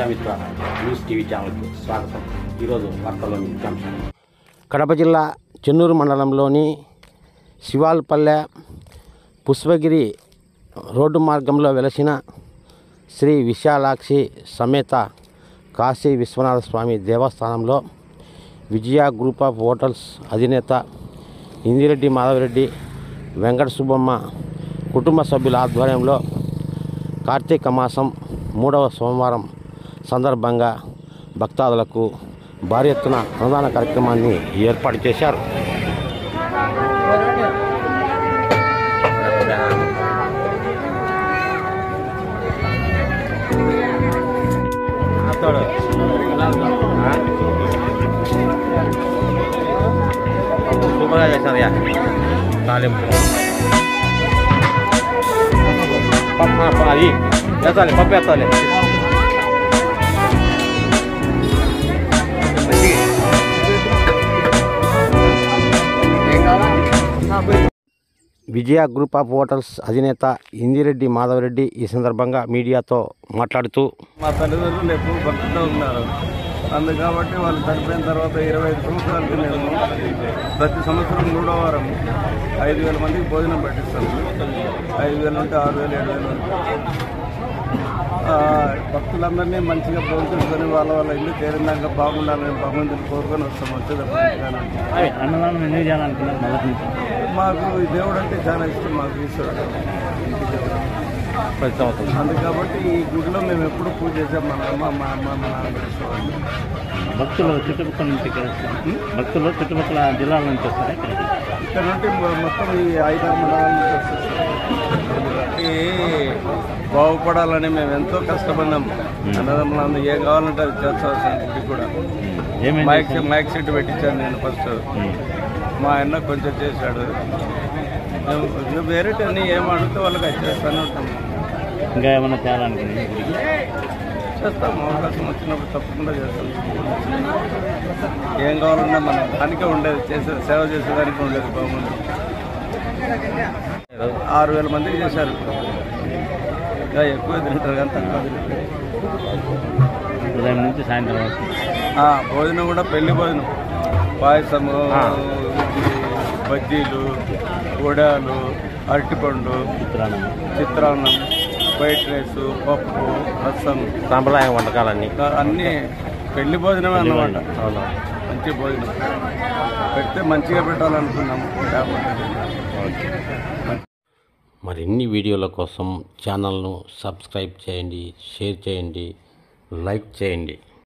Prajamitra news TV ఛానల్కు స్వాగతం. ఈరోజు వార్తల్లోని ముఖ్యాంశాలు. కడప జిల్లా చెన్నూరు మండలంలోని శివాల్పల్లె పుష్పగిరి రోడ్డు మార్గంలో వెలసిన శ్రీ విశాలాక్షి సమేత కాశీ విశ్వనాథ స్వామి దేవస్థానంలో విజయ గ్రూప్ ఆఫ్ హోటల్స్ అధినేత ఇందిరెడ్డి మాధవరెడ్డి వెంకట సుబ్బమ్మ కుటుంబ సభ్యుల ఆధ్వర్యంలో కార్తీక మాసం 3వ సోమవారం సందర్భంగా భక్తాదులకు భారీ ఎత్తున అన్నదాన కార్యక్రమాన్ని ఏర్పాటు చేశారు. సూపర్గా చేశారు యా తాలింపు అది వేస్తాలి, పప్పు వేస్తాలి. విజయ గ్రూప్ ఆఫ్ హోటల్స్ అధినేత ఇందిరెడ్డి మాధవరెడ్డి ఈ సందర్భంగా మీడియాతో మాట్లాడుతూ, మా తల్లిదండ్రులు ఎప్పుడు భక్తితో ఉన్నారు. కాబట్టి వాళ్ళు చనిపోయిన తర్వాత 25 సంవత్సరాలకి మేము ప్రతి సంవత్సరం 3వ వారం 5,000 మందికి భోజనం పెట్టిస్తాము. 5,000 ఉంటే 6,000 7,000 భక్తులందరినీ మంచిగా ప్రోత్సహించుకొని వాళ్ళ ఇల్లు చేరిందాక బాగుండాలని భగవంతుని కోరుకొని వస్తాం. అన్నదానం ఎన్ని చేయాలనుకున్నారు? మాకు ఈ దేవుడు అంటే చాలా ఇష్టం, మాకు ఈశ్వరుడు ప్రతి సంవత్సరం. కాబట్టి ఈ గుడిలో మేము ఎప్పుడు పూజ చేసాం. మా అమ్మ మా నాన్న చేసేవాళ్ళు. భక్తులు చుట్టుపక్కల నుంచి భక్తులు చుట్టుపక్కల జిల్లాల నుంచి వస్తారా? ఇక్కడ నుండి మొత్తం ఈ 5-6 మండలాల నుంచి వస్తారు. బాగుపడాలని మేము ఎంతో కష్టపడినాం. అన్నదమ్ములందరూ ఏం కావాలంటే అది చేస్తాల్సిన గుడి కూడా. మైక్ సెట్ పెట్టించాను నేను ఫస్ట్. మా ఆయన కొంచెం చేశాడు. వేరే అన్నీ ఏం అడిగితే వాళ్ళకి అది చేస్తానే ఉంటాం. ఇంకా ఏమన్నా చేయాలనుకున్నాను చేస్తాం. అవకాశం వచ్చినప్పుడు తప్పకుండా చేస్తాం. ఏం కావాలన్నా మనం దానికే ఉండేది, సేవ చేసేదానికి ఉండేది. బాగుంది. 6,000 మందికి చేశారు. ఇంకా ఎక్కువ తింటారు కానీ తక్కువ తింటారు. ఉదయం నుంచి సాయంత్రం వరకు భోజనం కూడా పెళ్లి భోజనం, పాయసము, బజ్జీలు, వడాలు, అరటిపండు, చిత్రాన్నం, వైట్ రైస్, పప్పు, రసం, సాంప్రదాయ వంటకాలన్నీ అన్నీ పెళ్లి భోజనమే అన్నమాట. మంచి భోజనం పెడితే మంచిగా పెట్టాలనుకున్నాము. మరిన్ని వీడియోల కోసం ఛానల్ను సబ్స్క్రైబ్ చేయండి, షేర్ చేయండి, లైక్ చేయండి.